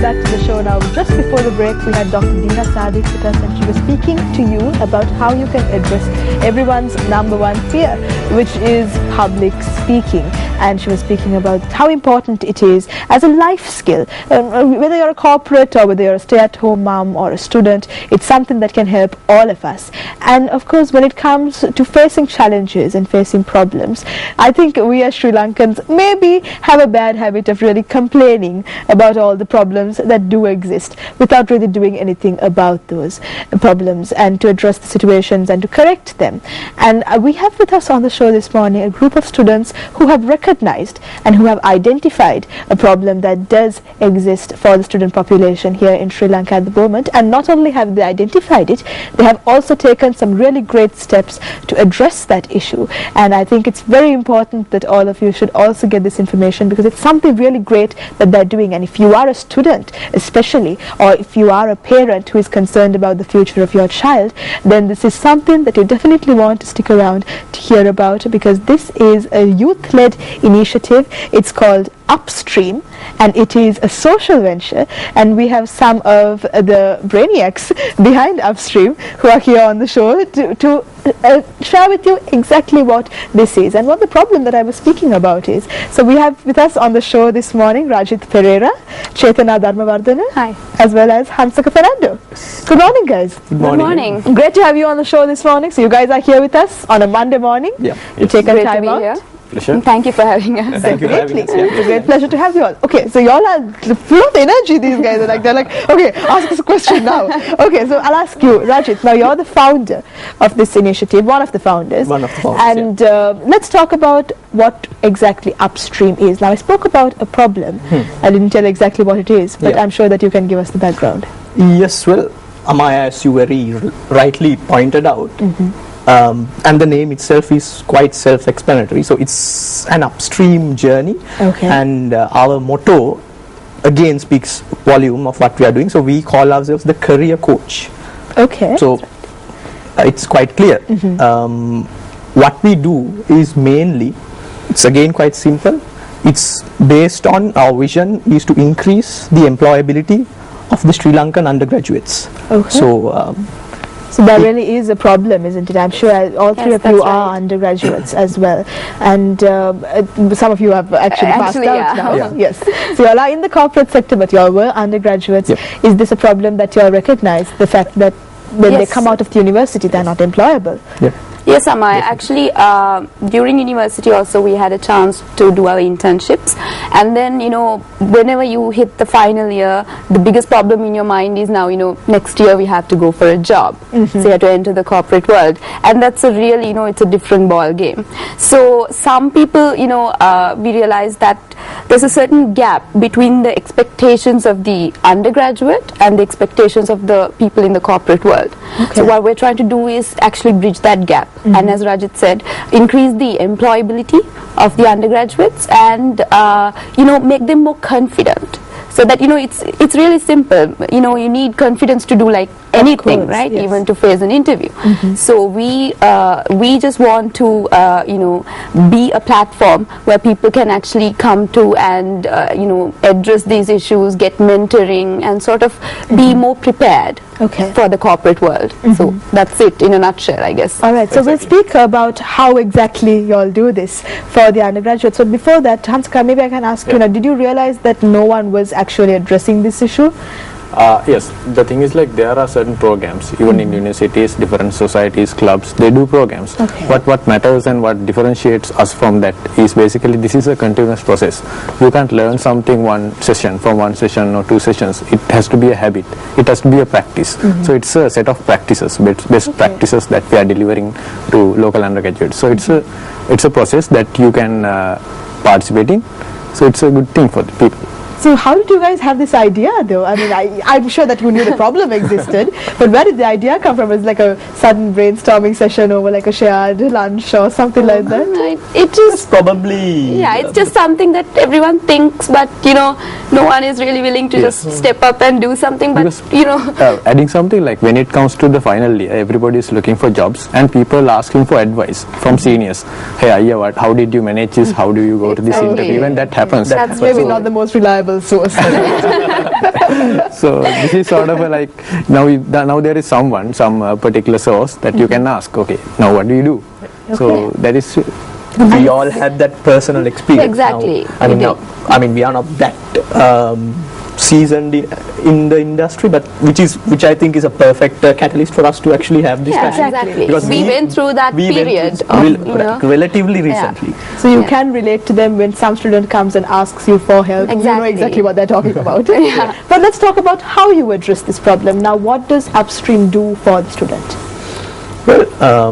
welcome back to the show now. Just before the break, we had Dr. Dina Sadiq with us, and she was speaking to you about how you can address everyone's number one fear, which is public speaking. And she was speaking about how important it is as a life skill. Whether you're a corporate or whether you're a stay-at-home mom or a student, it's something that can help all of us. And of course, when it comes to facing challenges and facing problems, I think we as Sri Lankans maybe have a bad habit of really complaining about all the problems that do exist without really doing anything about those problems and to address the situations and to correct them. And we have with us on the show this morning a group of students who have recognized and who have identified a problem that does exist for the student population here in Sri Lanka at the moment. And not only have they identified it, they have also taken some really great steps to address that issue. And I think it's very important that all of you should also get this information, because it's something really great that they're doing. And if you are a student especially, or if you are a parent who is concerned about the future of your child, then this is something that you definitely want to stick around to hear about, because this is a youth-led initiative. It's called Upstream, and it is a social venture, and we have some of the brainiacs behind Upstream who are here on the show to share with you exactly what this is and what the problem that I was speaking about is. So we have with us on the show this morning Rajit Pereira, Chetana Dharmavardhana, hi, as well as Hansaka Fernando. Good morning, guys. Good morning. Great to have you on the show this morning. So you guys are here with us on a Monday morning. Yeah. You take a time out. Here. Pleasure. Thank you for having us. Thank you for having us. It's a great pleasure to have you all. Okay, so y'all are full of energy. These guys are like, they're like, okay, ask us a question now. Okay, so I'll ask you, Rajit. Now you're the founder of this initiative, one of the founders. One of the founders. And let's talk about what exactly Upstream is. Now I spoke about a problem. I didn't tell exactly what it is, but I'm sure that you can give us the background. Yes, well, Amaya, as you very rightly pointed out, and the name itself is quite self-explanatory. So it's an upstream journey, and our motto again speaks volume of what we are doing. So we call ourselves the career coach. Okay. So it's quite clear. What we do is mainly, it's again quite simple. It's based on our vision is to increase the employability of the Sri Lankan undergraduates. Okay. So that really is a problem, isn't it? I'm sure all three of you are undergraduates as well, and some of you have actually passed out now. Yeah. Yes. So you all are in the corporate sector, but you all were undergraduates. Is this a problem that you all recognize, the fact that when they come out of the university, they're not employable? Yes, Amaya. Actually, during university also we had a chance to do our internships, and then whenever you hit the final year, the biggest problem in your mind is now next year we have to go for a job, so you have to enter the corporate world, and that's a really it's a different ball game. So some people we realize that there's a certain gap between the expectations of the undergraduate and the expectations of the people in the corporate world. So what we're trying to do is actually bridge that gap. And as Rajit said, increase the employability of the undergraduates and make them more confident, so that it's really simple. You need confidence to do like anything, right? Yes. Even to face an interview. So we just want to be a platform where people can actually come to and address these issues, get mentoring, and sort of be more prepared for the corporate world. So that's it in a nutshell, I guess. All right, so we'll speak about how exactly you all do this for the undergraduates. So before that, Hanska, maybe I can ask you, did you realize that no one was actually addressing this issue? Yes, the thing is, like, there are certain programs, even in universities, different societies, clubs, they do programs. But what matters and what differentiates us from that is basically this is a continuous process. You can't learn something from one session or two sessions. It has to be a habit. It has to be a practice. So it's a set of practices, best practices that we are delivering to local undergraduates. So it's a process that you can participate in. So it's a good thing for the people. So how did you guys have this idea, though? I mean, I'm sure that you knew the problem existed, but where did the idea come from? Was it like a sudden brainstorming session over like a shared lunch or something like that? It just probably... Yeah, it's just something that everyone thinks, but no one is really willing to just step up and do something. But because, adding something, like when it comes to the final year, everybody is looking for jobs and people asking for advice from seniors. Hey, Ayya, how did you manage this? How do you go to this interview? When that happens, that's maybe not the most reliable reliable source. So this is sort of a like, now there is some particular source that you can ask, okay, now what do you do? Okay. So that is, we all had that personal experience. Exactly. Now, we are not that seasoned in the industry, but which I think is a perfect catalyst for us to actually have this passion. Exactly. Because we went through that period relatively recently. So you can relate to them when some student comes and asks you for help. Exactly. You know exactly what they're talking about. But let's talk about how you address this problem. Now, what does Upstream do for the student? Well,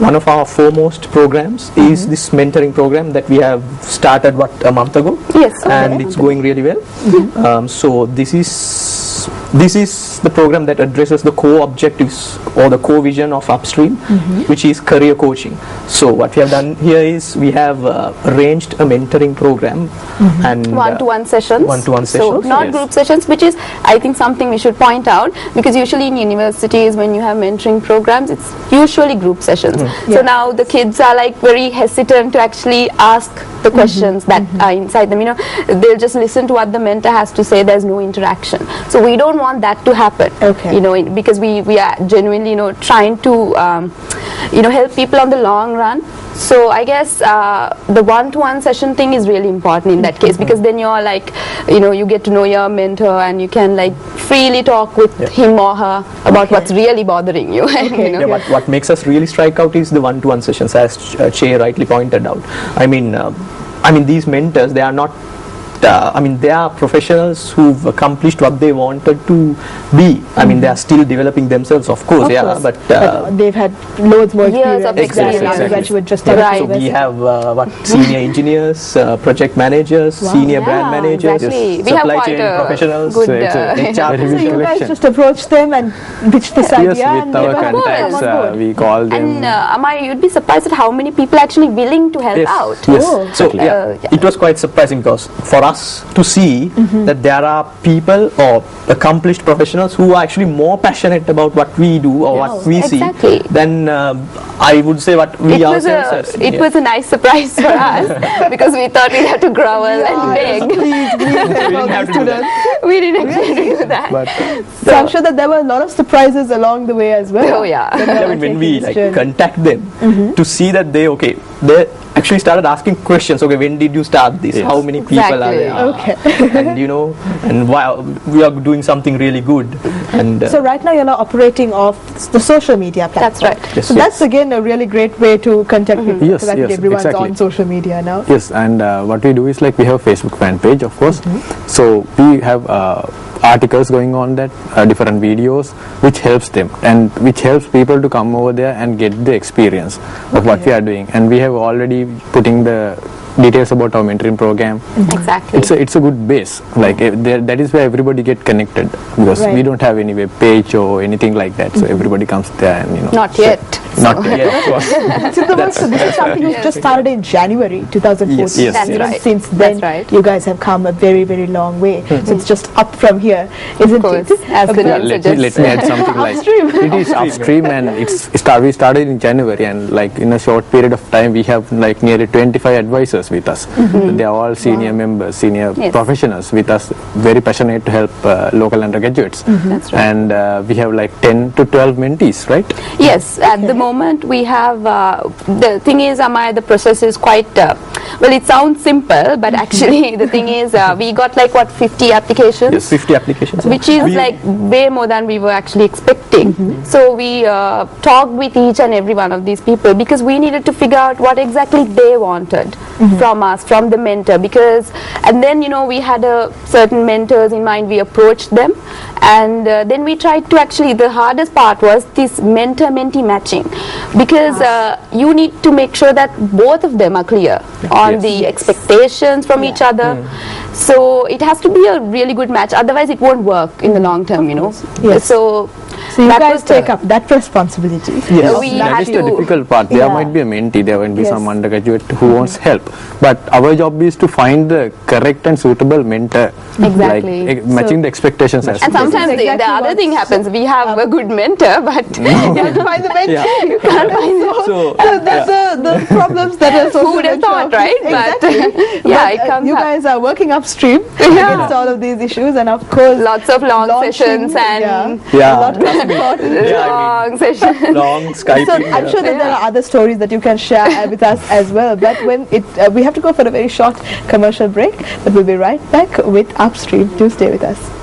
one of our foremost programs is this mentoring program that we have started a month ago. Yes. And it's going really well. So this is the program that addresses the core objectives or the core vision of Upstream, which is career coaching. So what we have done here is we have arranged a mentoring program and one-to-one sessions. One-to-one So sessions. not group sessions, which is I think something we should point out, because usually in universities when you have mentoring programs, it's usually group sessions. So now the kids are like very hesitant to actually ask the questions that are inside them. They'll just listen to what the mentor has to say. There's no interaction. So we don't want that to happen. Okay. Because we are genuinely trying to help people on the long run. So I guess the one-to-one session thing is really important in that case, because then you're like, you get to know your mentor and you can like freely talk with him or her about what's really bothering you. What makes us really strike out is the one-to-one sessions, as Che rightly pointed out. These mentors, they are not they are professionals who've accomplished what they wanted to be. They are still developing themselves, of course, but they've had loads more years of experience. Exactly. So we have senior engineers, project managers, senior brand managers, supply chain professionals, good, so you guys just approach them and pitch this idea. Yes, with our contacts, we call them. And Amaya, you'd be surprised at how many people are actually willing to help out. Yes. So it was quite surprising, because for us to see that there are people or accomplished professionals who are actually more passionate about what we do or what we see than I would say what we ourselves are. It was a nice surprise for us, because we thought we'd have to grovel and beg. We didn't actually do that. So I'm sure that there were a lot of surprises along the way as well. Oh yeah. When we contact them to see that they actually started asking questions. Okay, when did you start this? How many people are there? Okay. and why we are doing something really good. And so right now you're now operating off the social media platform. That's right. So that's again a really great way to contact people, because I think everyone's on social media now. Yes, and what we do is like we have a Facebook fan page, of course. So we have articles going on that, different videos, which helps them and which helps people to come over there and get the experience of what we are doing. And we have already putting the details about our mentoring program. Exactly. It's a good base. Like that is where everybody get connected, because we don't have any web page or anything like that. So everybody comes there and Not yet. Not yet. So this is something you've just started in January 2014. Yes. That's right. Since then, you guys have come a very, very long way. So it's just up from here, isn't it? As the name let suggests. me add something like it is Upstream, and we started in January, and like in a short period of time we have like nearly 25 advisors with us. They are all senior members, senior professionals with us, very passionate to help local undergraduates. That's right. And we have like 10 to 12 mentees, right? Yes, at the moment we have, the thing is, Amaya, the process is quite, well, it sounds simple, but actually the thing is, we got like 50 applications? Yes, 50 applications. Which is like way more than we were actually expecting. So we talked with each and every one of these people, because we needed to figure out what exactly they wanted from us, from the mentor, because, and then we had certain mentors in mind. We approached them, and then we tried to actually, the hardest part was this mentor-mentee matching, because you need to make sure that both of them are clear on the expectations from each other. So it has to be a really good match, otherwise it won't work in the long term, Yes. So So you guys take up that responsibility. Yes. That is the difficult part. There might be a mentee, there might be some undergraduate who wants help, but our job is to find the correct and suitable mentor, exactly, like matching the expectations. And sometimes the other thing happens. We have a good mentor, but you can't find the mentee. You can't find the. So that's the problems that are so. Who would have thought, right? Exactly. But it comes you up. guys are working upstream against all of these issues, and of course, lots of long sessions and a lot of long sessions, long Skyping. So I'm sure that there are other stories that you can share with us as well. But when we have to go for a very short commercial break, but we'll be right back with Upstream. Do stay with us.